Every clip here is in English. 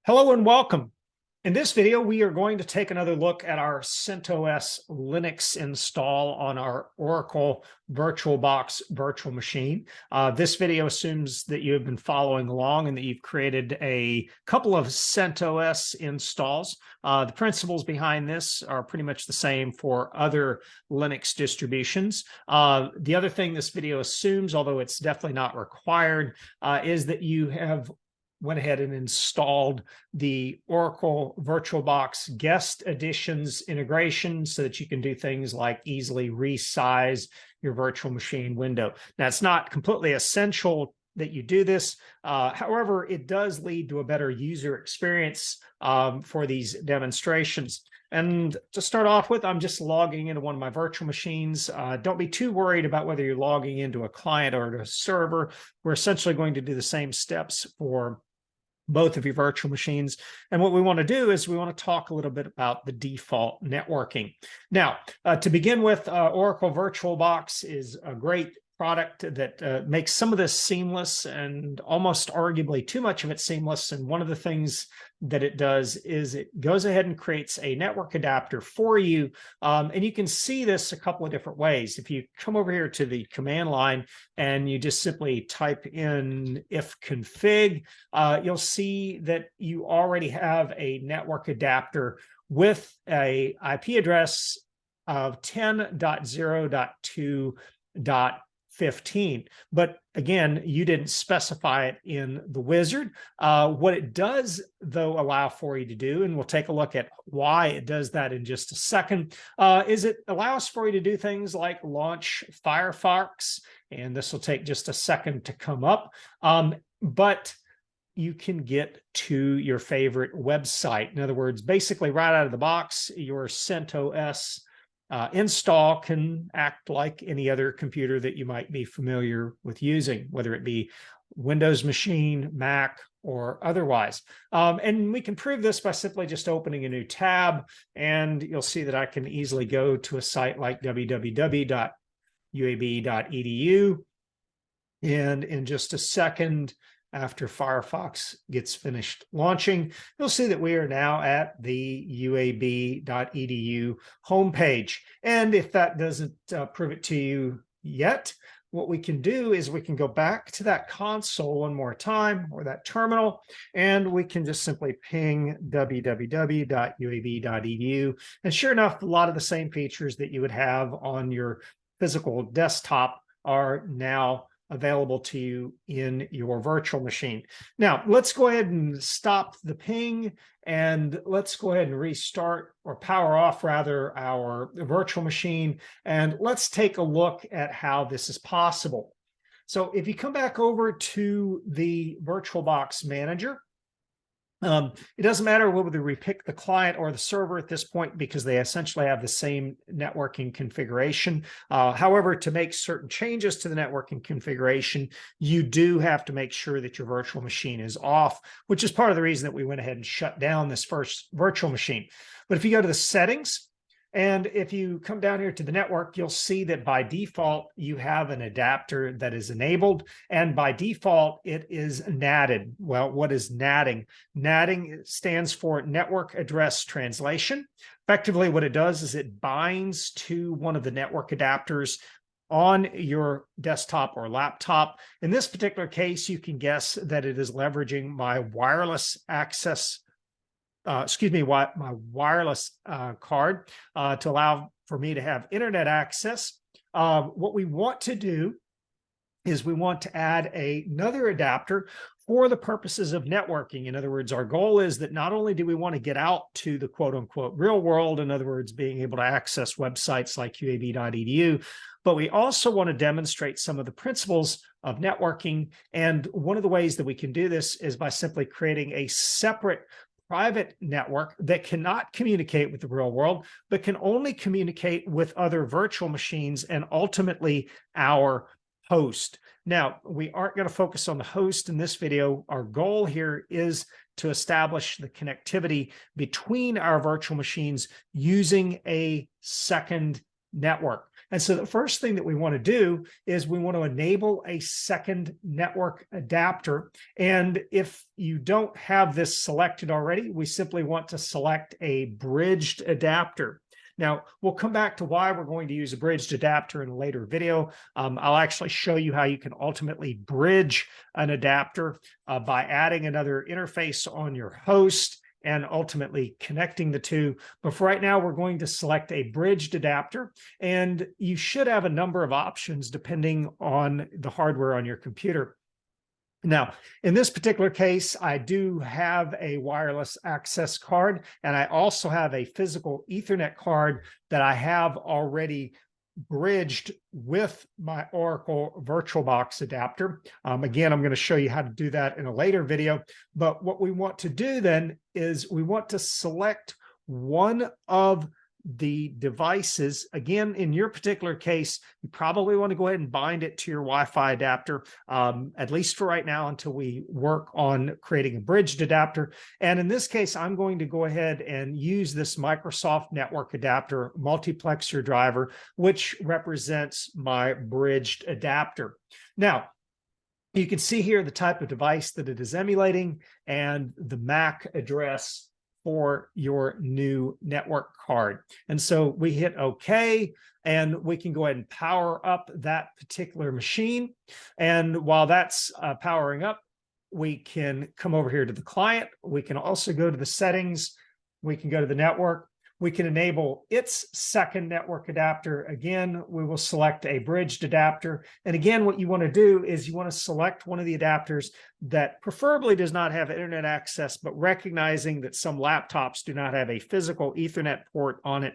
Hello and welcome. In this video, we are going to take another look at our CentOS Linux install on our Oracle VirtualBox virtual machine. This video assumes that you have been following along and that you've created a couple of CentOS installs. The principles behind this are pretty much the same for other Linux distributions. The other thing this video assumes, although it's definitely not required, is that you have went ahead and installed the Oracle VirtualBox guest editions integration so that you can do things like easily resize your virtual machine window. Now, it's not completely essential that you do this. However, it does lead to a better user experience for these demonstrations. And to start off with, I'm just logging into one of my virtual machines. Don't be too worried about whether you're logging into a client or a server. We're essentially going to do the same steps for both of your virtual machines. And what we want to do is we want to talk a little bit about the default networking. Now, to begin with, Oracle VirtualBox is a great product that makes some of this seamless and almost arguably too much of it seamless. And one of the things that it does is it goes ahead and creates a network adapter for you. And you can see this a couple of different ways. If you come over here to the command line and you just simply type in ifconfig, you'll see that you already have a network adapter with a IP address of 10.0.2.15. But again, you didn't specify it in the wizard. What it does, though, allow for you to do, and we'll take a look at why it does that in just a second, is it allows for you to do things like launch Firefox, and this will take just a second to come up. But you can get to your favorite website. In other words, basically right out of the box, your CentOS install can act like any other computer that you might be familiar with using, whether it be Windows machine, Mac, or otherwise. And we can prove this by simply just opening a new tab, and you'll see that I can easily go to a site like www.uab.edu. And in just a second, after Firefox gets finished launching, you'll see that we are now at the uab.edu homepage. And if that doesn't prove it to you yet, what we can do is we can go back to that console one more time, or that terminal, and we can just simply ping www.uab.edu. And sure enough, a lot of the same features that you would have on your physical desktop are now available to you in your virtual machine. Now, let's go ahead and stop the ping, and let's go ahead and restart, or power off rather, our virtual machine, and let's take a look at how this is possible. So if you come back over to the VirtualBox manager, it doesn't matter whether we pick the client or the server at this point, because they essentially have the same networking configuration. However, to make certain changes to the networking configuration, you do have to make sure that your virtual machine is off, which is part of the reason that we went ahead and shut down this first virtual machine. But if you go to the settings, and if you come down here to the network, you'll see that by default, you have an adapter that is enabled. And by default, it is NATed. Well, what is NATing? NATing stands for Network Address Translation. Effectively, what it does is it binds to one of the network adapters on your desktop or laptop. In this particular case, you can guess that it is leveraging my wireless access my wireless card to allow for me to have internet access. What we want to do is we want to add another adapter for the purposes of networking. In other words, our goal is that not only do we want to get out to the quote unquote real world, in other words, being able to access websites like uab.edu, but we also want to demonstrate some of the principles of networking. And one of the ways that we can do this is by simply creating a separate private network that cannot communicate with the real world, but can only communicate with other virtual machines and ultimately our host. Now, we aren't going to focus on the host in this video. Our goal here is to establish the connectivity between our virtual machines using a second network. And so the first thing that we want to do is we want to enable a second network adapter. And if you don't have this selected already, we simply want to select a bridged adapter. Now, we'll come back to why we're going to use a bridged adapter in a later video. I'll actually show you how you can ultimately bridge an adapter by adding another interface on your host and ultimately connecting the two. But for right now, we're going to select a bridged adapter, and you should have a number of options depending on the hardware on your computer. Now, in this particular case, I do have a wireless access card, and I also have a physical Ethernet card that I have already bridged with my Oracle VirtualBox adapter. Again, I'm going to show you how to do that in a later video. But what we want to do then is we want to select one of the devices. Again, in your particular case, you probably want to go ahead and bind it to your Wi-Fi adapter, at least for right now, until we work on creating a bridged adapter. And in this case, I'm going to go ahead and use this Microsoft Network Adapter multiplexer driver, which represents my bridged adapter. Now, you can see here the type of device that it is emulating and the MAC address for your new network card. And so we hit OK, and we can go ahead and power up that particular machine. And while that's powering up, we can come over here to the client. We can also go to the settings. We can go to the network. We can enable its second network adapter. Again, we will select a bridged adapter. And again, what you want to do is you want to select one of the adapters that preferably does not have internet access, but recognizing that some laptops do not have a physical Ethernet port on it.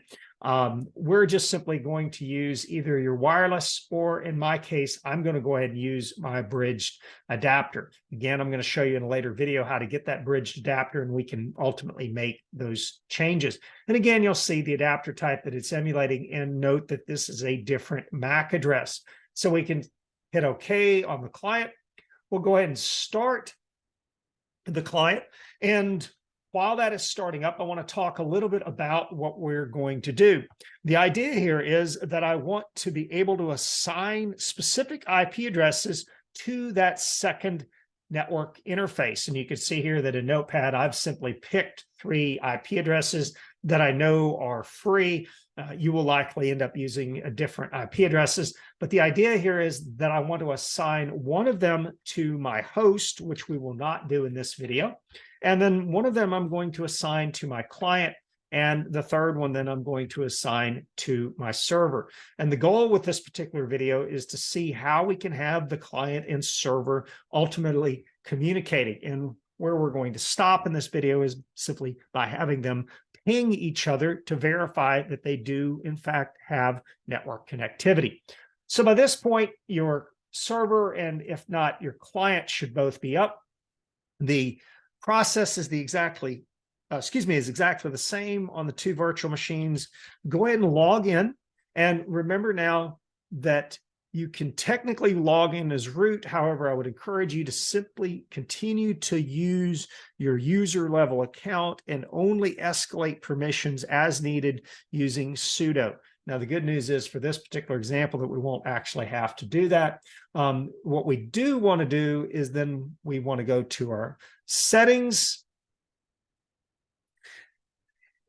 We're just simply going to use either your wireless, or in my case, I'm going to go ahead and use my bridged adapter. Again, I'm going to show you in a later video how to get that bridged adapter, and we can ultimately make those changes. And again, you'll see the adapter type that it's emulating, and note that this is a different MAC address. So we can hit OK on the client. We'll go ahead and start the client. And while that is starting up, I want to talk a little bit about what we're going to do. The idea here is that I want to be able to assign specific IP addresses to that second network interface. And you can see here that in Notepad, I've simply picked 3 IP addresses that I know are free. You will likely end up using different IP addresses. But the idea here is that I want to assign one of them to my host, which we will not do in this video. And then one of them I'm going to assign to my client. And the third one then I'm going to assign to my server. And the goal with this particular video is to see how we can have the client and server ultimately communicating. And where we're going to stop in this video is simply by having them ping each other to verify that they do, in fact, have network connectivity. So by this point, your server and, if not, your client should both be up. The process is exactly the same on the 2 virtual machines. Go ahead and log in. And remember now that you can technically log in as root. However, I would encourage you to simply continue to use your user level account and only escalate permissions as needed using sudo. Now, the good news is for this particular example that we won't actually have to do that. What we do want to do is then we want to go to our settings.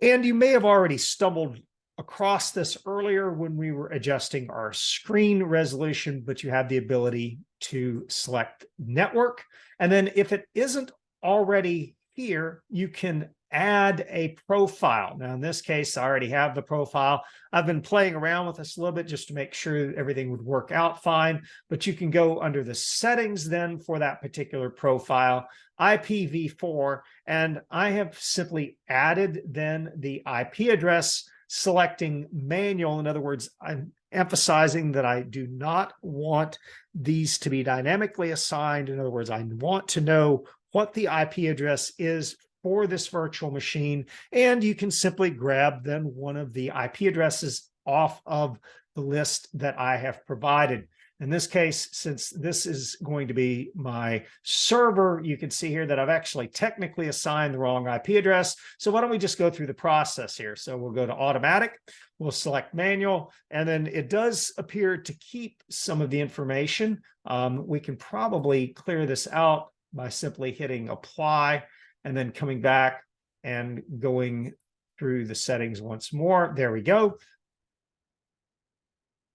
And you may have already stumbled across this earlier when we were adjusting our screen resolution, but you have the ability to select network. And then if it isn't already here, you can add a profile. Now, in this case, I already have the profile. I've been playing around with this a little bit just to make sure that everything would work out fine, but you can go under the settings then for that particular profile, IPv4, and I have simply added then the IP address, selecting manual. In other words, I'm emphasizing that I do not want these to be dynamically assigned. In other words, I want to know what the IP address is for this virtual machine, and you can simply grab then one of the IP addresses off of the list that I have provided. In this case, since this is going to be my server, you can see here that I've actually technically assigned the wrong IP address. So why don't we just go through the process here? So we'll go to automatic, we'll select manual, and then it does appear to keep some of the information. We can probably clear this out by simply hitting apply and then coming back and going through the settings once more. There we go.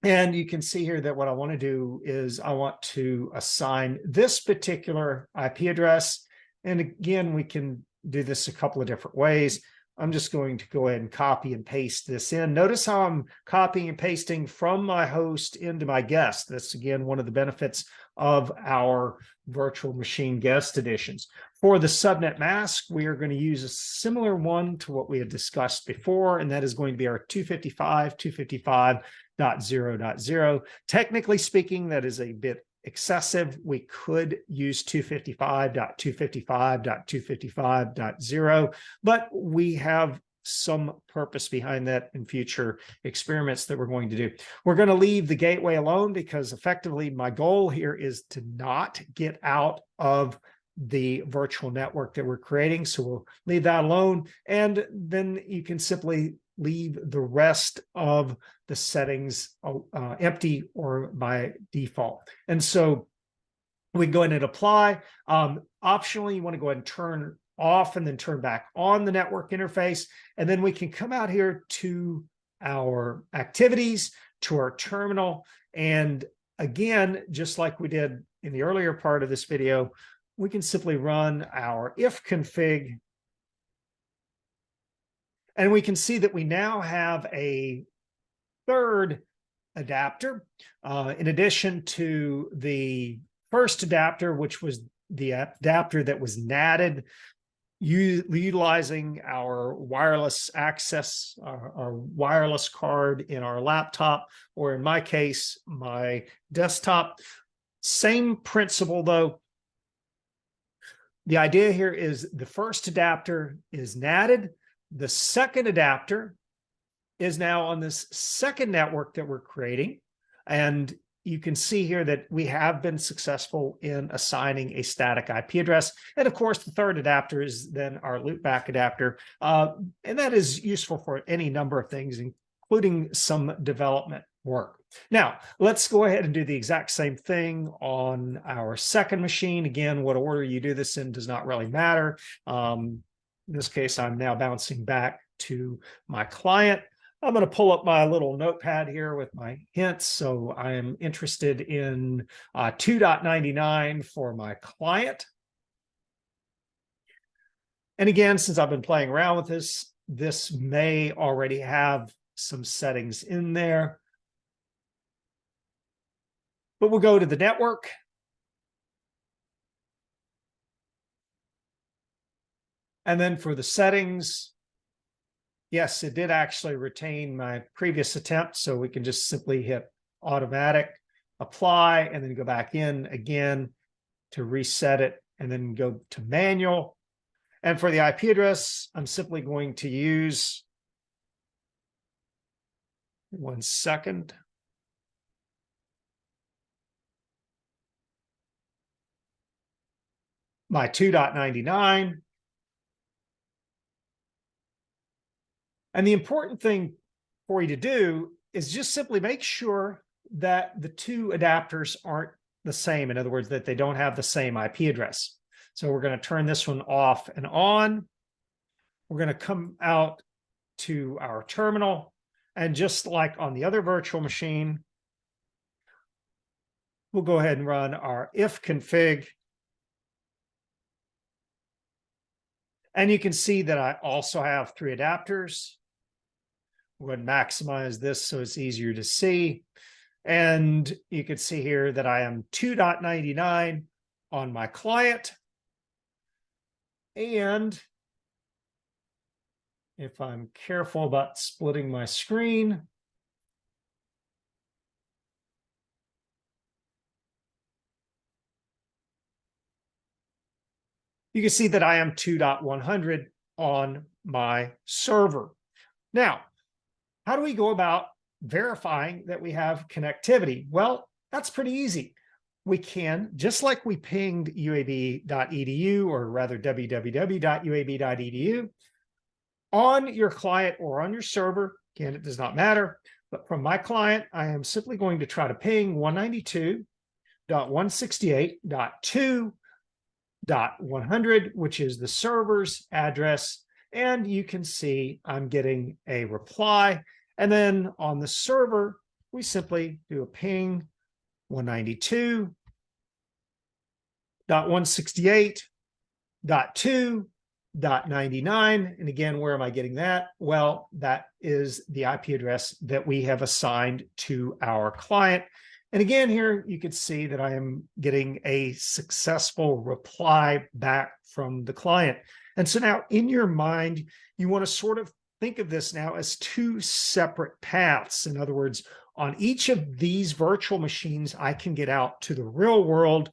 And you can see here that what I want to do is I want to assign this particular IP address. And again, we can do this a couple of different ways. I'm just going to go ahead and copy and paste this in. Notice how I'm copying and pasting from my host into my guest. That's, again, one of the benefits of our virtual machine guest editions. For the subnet mask, we are going to use a similar one to what we had discussed before, and that is going to be our 255.255.0.0. Technically speaking, that is a bit excessive. We could use 255.255.255.0, but we have some purpose behind that in future experiments that we're going to do. We're going to leave the gateway alone because effectively my goal here is to not get out of the virtual network that we're creating. So we'll leave that alone. And then you can simply leave the rest of the settings empty or by default. And so we can go ahead and apply. Optionally, you want to go ahead and turn off and then turn back on the network interface. And then we can come out here to our activities, to our terminal. And again, just like we did in the earlier part of this video, we can simply run our if config. And we can see that we now have a third adapter, in addition to the first adapter, which was the adapter that was NATed, utilizing our wireless access, our wireless card in our laptop, or in my case, my desktop. Same principle though. The idea here is the first adapter is NATed. The second adapter is now on this second network that we're creating. And you can see here that we have been successful in assigning a static IP address. And of course, the third adapter is then our loopback adapter. And that is useful for any number of things, including some development work. Now, let's go ahead and do the exact same thing on our second machine. Again, what order you do this in does not really matter. In this case, I'm now bouncing back to my client. I'm going to pull up my little notepad here with my hints. So I am interested in 2.99 for my client. And again, since I've been playing around with this, this may already have some settings in there. But we'll go to the network. And then for the settings, yes, it did actually retain my previous attempt. So we can just simply hit automatic, apply, and then go back in again to reset it, and then go to manual. And for the IP address, I'm simply going to use, 1 second. My 2.99. And the important thing for you to do is just simply make sure that the two adapters aren't the same. In other words, that they don't have the same IP address. So we're going to turn this one off and on. We're going to come out to our terminal. And just like on the other virtual machine, we'll go ahead and run our if config. And you can see that I also have 3 adapters. We're going to maximize this so it's easier to see. And you can see here that I am 2.99 on my client. And if I'm careful about splitting my screen, you can see that I am 2.100 on my server. Now, how do we go about verifying that we have connectivity? Well, That's pretty easy. We can, just like we pinged uab.edu, or rather www.uab.edu, on your client or on your server. Again, it does not matter. But from my client, I am simply going to try to ping 192.168.2.100, which is the server's address. And you can see I'm getting a reply. And then on the server, we simply do a ping 192.168.2.99. And again, where am I getting that? Well, that is the IP address that we have assigned to our client. And again, here you can see that I am getting a successful reply back from the client. And so now in your mind, you want to sort of think of this now as two separate paths. In other words, on each of these virtual machines, I can get out to the real world.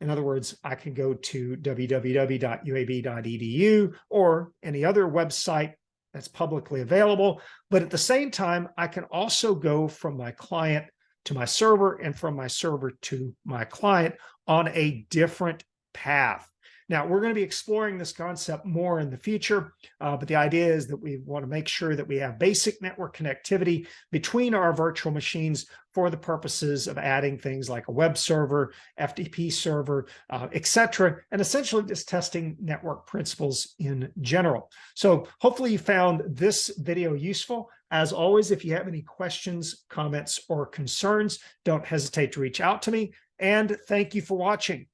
In other words, I can go to www.uab.edu or any other website that's publicly available. But at the same time, I can also go from my client to my server and from my server to my client on a different path. Now, we're going to be exploring this concept more in the future, but the idea is that we want to make sure that we have basic network connectivity between our virtual machines for the purposes of adding things like a web server, FTP server, etc., and essentially just testing network principles in general. So hopefully you found this video useful. As always, if you have any questions, comments, or concerns, don't hesitate to reach out to me. And thank you for watching.